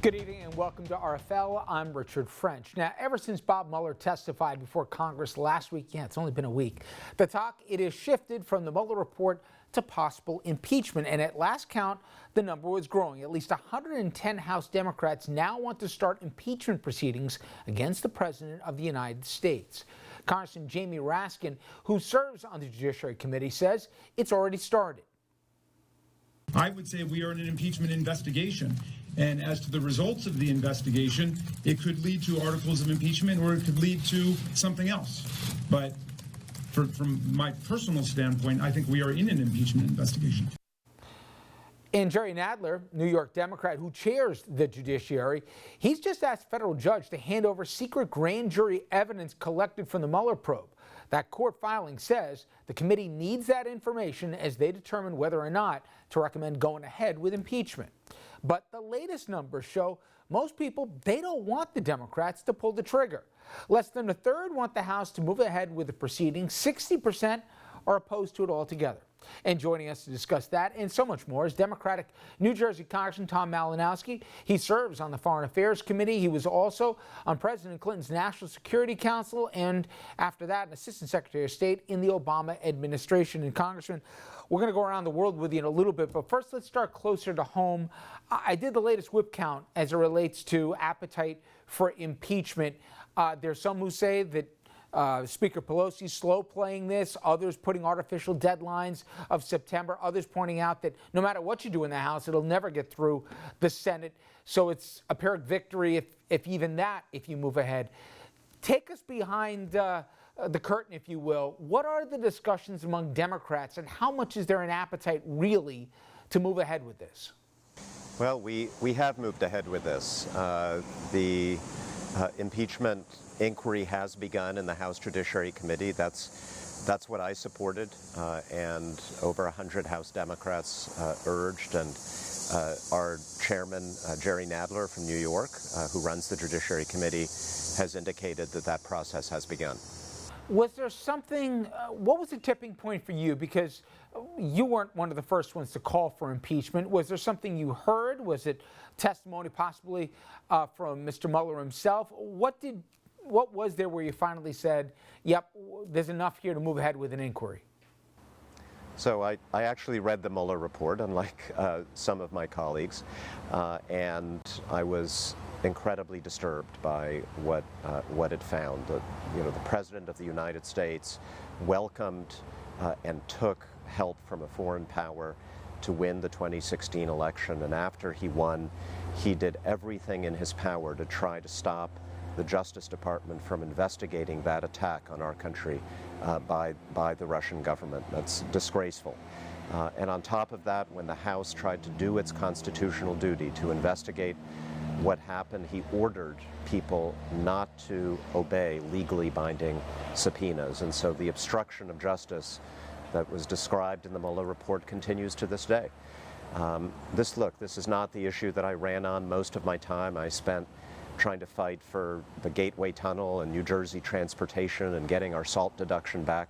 Good evening and welcome to RFL. I'm Richard French. Now, ever since Bob Mueller testified before Congress last week, it's only been a week, the talk, it has shifted from the Mueller report to possible impeachment. And at last count, the number was growing. At least 110 House Democrats now want to start impeachment proceedings against the President of the United States. Congressman Jamie Raskin, who serves on the Judiciary Committee, says it's already started. I would say we are in an impeachment investigation. And as to the results of the investigation, it could lead to articles of impeachment or it could lead to something else. But from my personal standpoint, I think we are in an impeachment investigation. And Jerry Nadler, New York Democrat who chairs the judiciary, he's just asked a federal judge to hand over secret grand jury evidence collected from the Mueller probe. That court filing says the committee needs that information as they determine whether or not to recommend going ahead with impeachment. But the latest numbers show most people, they don't want the Democrats to pull the trigger. Less than a third want the House to move ahead with the proceedings. 60% are opposed to it altogether. And joining us to discuss that and so much more is Democratic New Jersey Congressman Tom Malinowski. He serves on the Foreign Affairs Committee. He was also on President Clinton's National Security Council and after that an Assistant Secretary of State in the Obama administration. And Congressman, we're going to go around the world with you in a little bit, but first let's start closer to home. I did the latest whip count as it relates to appetite for impeachment. There's some who say that Speaker Pelosi slow playing this, others putting artificial deadlines of September, others pointing out that no matter what you do in the House, it'll never get through the Senate. So it's a Pyrrhic victory, if even that, if you move ahead. Take us behind the curtain, if you will. What are the discussions among Democrats and how much is there an appetite really to move ahead with this? Well, we have moved ahead with this. The impeachment inquiry has begun in the House Judiciary Committee. That's what I supported, and over 100 House Democrats urged, and our chairman, Jerry Nadler from New York, who runs the Judiciary Committee, has indicated that that process has begun. Was there something, what was the tipping point for you? Because you weren't one of the first ones to call for impeachment. Was there something you heard? Was it testimony possibly from Mr. Mueller himself? What was there where you finally said, yep, there's enough here to move ahead with an inquiry? So I actually read the Mueller report, unlike some of my colleagues, and I was incredibly disturbed by what it found. The President of the United States welcomed and took help from a foreign power to win the 2016 election, and after he won, he did everything in his power to try to stop the Justice Department from investigating that attack on our country by the Russian government. That's disgraceful. And on top of that, when the House tried to do its constitutional duty to investigate what happened, he ordered people not to obey legally binding subpoenas. And so the obstruction of justice that was described in the Mueller report continues to this day. This is not the issue that I ran on most of my time. I spent trying to fight for the Gateway Tunnel and New Jersey transportation and getting our SALT deduction back.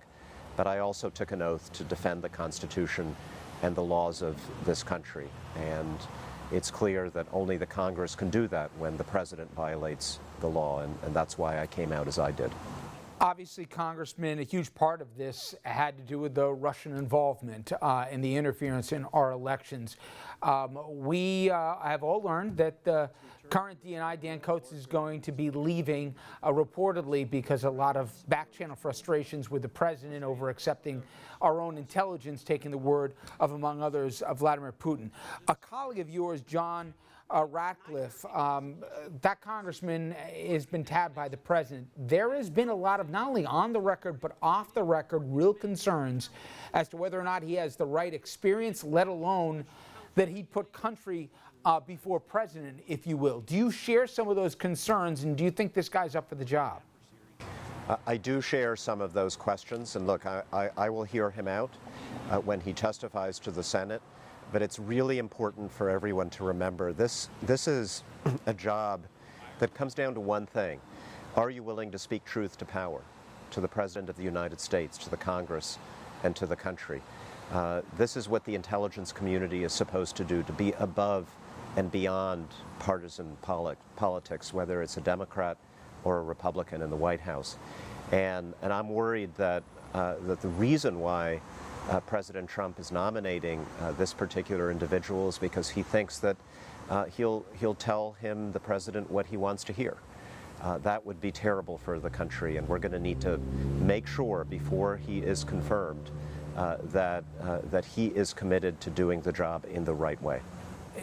But I also took an oath to defend the Constitution and the laws of this country. And it's clear that only the Congress can do that when the President violates the law, and that's why I came out as I did. Obviously, Congressman, a huge part of this had to do with the Russian involvement and the interference in our elections. We have all learned that the current D.N.I. Dan Coates is going to be leaving reportedly because a lot of back-channel frustrations with the president over accepting our own intelligence, taking the word of, among others, Vladimir Putin. A colleague of yours, John Ratcliffe, that congressman has been tabbed by the president. There has been a lot of not only on the record but off the record real concerns as to whether or not he has the right experience, let alone that he'd put country before president, if you will. Do you share some of those concerns, and do you think this guy's up for the job? I do share some of those questions, and look, I will hear him out when he testifies to the Senate. But it's really important for everyone to remember this is a job that comes down to one thing. Are you willing to speak truth to power, to the President of the United States, to the Congress, and to the country? This is what the intelligence community is supposed to do, to be above and beyond partisan politics, whether it's a Democrat or a Republican in the White House. And I'm worried that that the reason why President Trump is nominating this particular individual is because he thinks that he'll tell him, the president, what he wants to hear. That would be terrible for the country, and we're going to need to make sure before he is confirmed that he is committed to doing the job in the right way.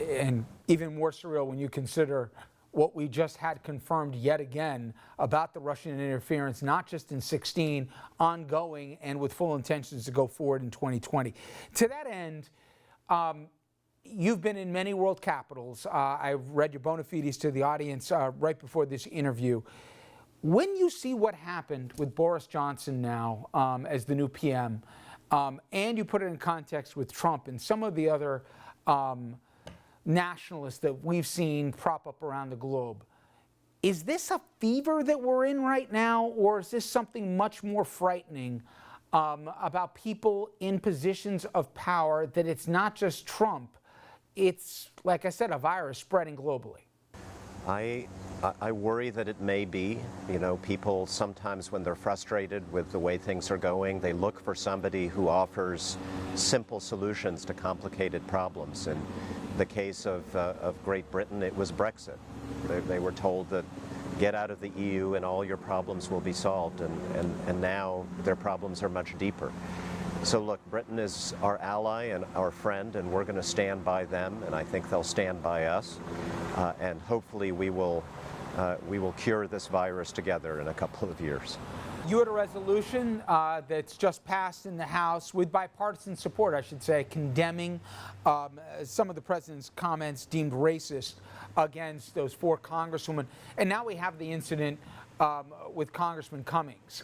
And even more surreal when you consider what we just had confirmed yet again about the Russian interference, not just in 2016, ongoing and with full intentions to go forward in 2020. To that end, you've been in many world capitals. I read your bona fides to the audience right before this interview. When you see what happened with Boris Johnson now as the new PM, and you put it in context with Trump and some of the other nationalists that we've seen prop up around the globe, is this a fever that we're in right now, or is this something much more frightening about people in positions of power, that it's not just Trump, it's, like I said, a virus spreading globally? I worry that it may be. You know, people sometimes, when they're frustrated with the way things are going, they look for somebody who offers simple solutions to complicated problems. In the case of Great Britain, it was Brexit. They were told that get out of the EU and all your problems will be solved, and now their problems are much deeper. So look, Britain is our ally and our friend, and we're going to stand by them, and I think they'll stand by us. And hopefully we will cure this virus together in a couple of years. You had a resolution that's just passed in the House with bipartisan support, I should say, condemning some of the president's comments deemed racist against those 4 congresswomen. And now we have the incident with Congressman Cummings.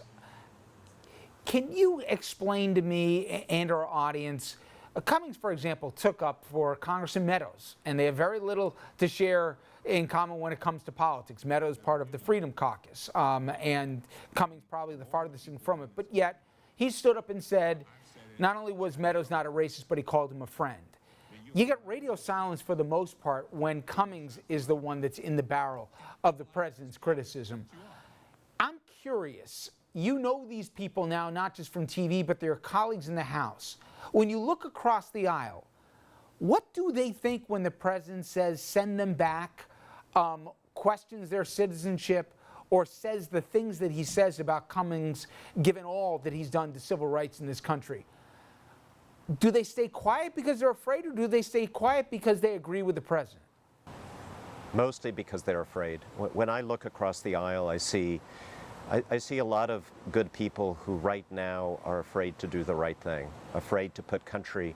Can you explain to me and our audience, Cummings, for example, took up for Congressman Meadows, and they have very little to share in common when it comes to politics. Meadows part of the Freedom Caucus, and Cummings probably the farthest thing from it. But yet, he stood up and said, not only was Meadows not a racist, but he called him a friend. You get radio silence for the most part when Cummings is the one that's in the barrel of the president's criticism. I'm curious. You know these people now, not just from TV, but they're colleagues in the House. When you look across the aisle, what do they think when the president says send them back, questions their citizenship, or says the things that he says about Cummings, given all that he's done to civil rights in this country? Do they stay quiet because they're afraid, or do they stay quiet because they agree with the president? Mostly because they're afraid. When I look across the aisle, I see a lot of good people who right now are afraid to do the right thing, afraid to put country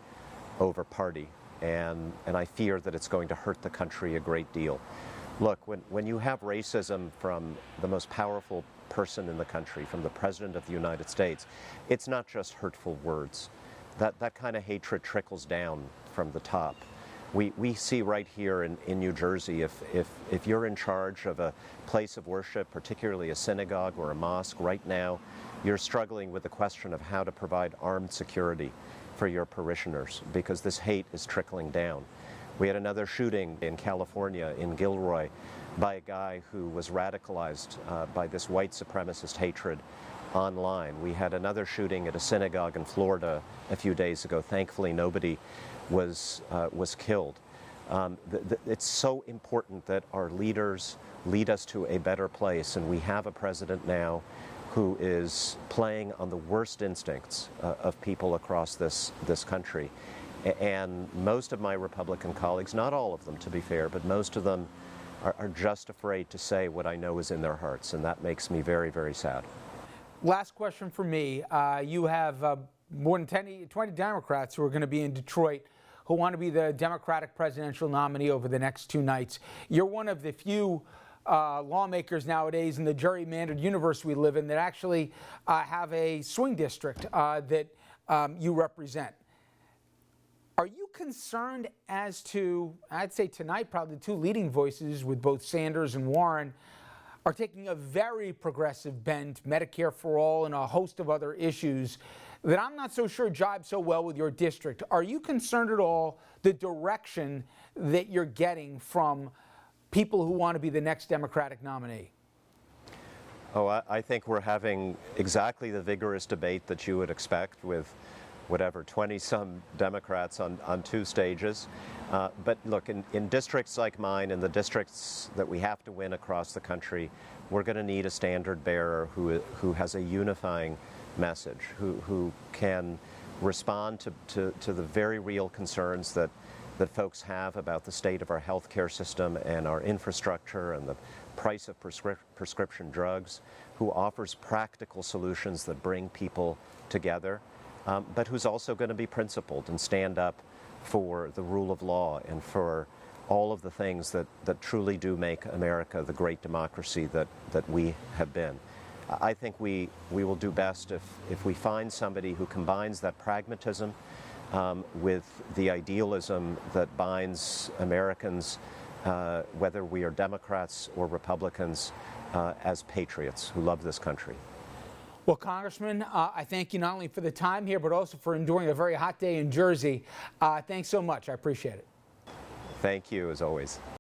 over party, and I fear that it's going to hurt the country a great deal. Look, when you have racism from the most powerful person in the country, from the President of the United States, it's not just hurtful words. That kind of hatred trickles down from the top. We see right here in New Jersey, if you're in charge of a place of worship, particularly a synagogue or a mosque, right now you're struggling with the question of how to provide armed security for your parishioners, because this hate is trickling down. We had another shooting in California, in Gilroy, by a guy who was radicalized by this white supremacist hatred online. We had another shooting at a synagogue in Florida a few days ago. Thankfully, nobody was killed. It's so important that our leaders lead us to a better place, and we have a president now who is playing on the worst instincts of people across this country. And most of my Republican colleagues, not all of them to be fair, but most of them are just afraid to say what I know is in their hearts, and that makes me very, very sad. Last question for me. You have more than 20 Democrats who are going to be in Detroit who want to be the Democratic presidential nominee over the next 2 nights. You're one of the few lawmakers nowadays in the gerrymandered universe we live in that actually have a swing district that you represent. Are you concerned as to, I'd say tonight probably the 2 leading voices with both Sanders and Warren are taking a very progressive bent, Medicare for all and a host of other issues that I'm not so sure jibe so well with your district. Are you concerned at all the direction that you're getting from people who want to be the next Democratic nominee? Oh, I think we're having exactly the vigorous debate that you would expect with whatever, 20-some Democrats on two stages. But look, in districts like mine, in the districts that we have to win across the country, we're going to need a standard bearer who has a unifying message, who can respond to the very real concerns that folks have about the state of our healthcare system and our infrastructure and the price of prescription drugs, who offers practical solutions that bring people together, but who's also going to be principled and stand up for the rule of law and for all of the things that truly do make America the great democracy that we have been. I think we will do best if we find somebody who combines that pragmatism with the idealism that binds Americans, whether we are Democrats or Republicans, as patriots who love this country. Well, Congressman, I thank you not only for the time here, but also for enduring a very hot day in Jersey. Thanks so much. I appreciate it. Thank you, as always.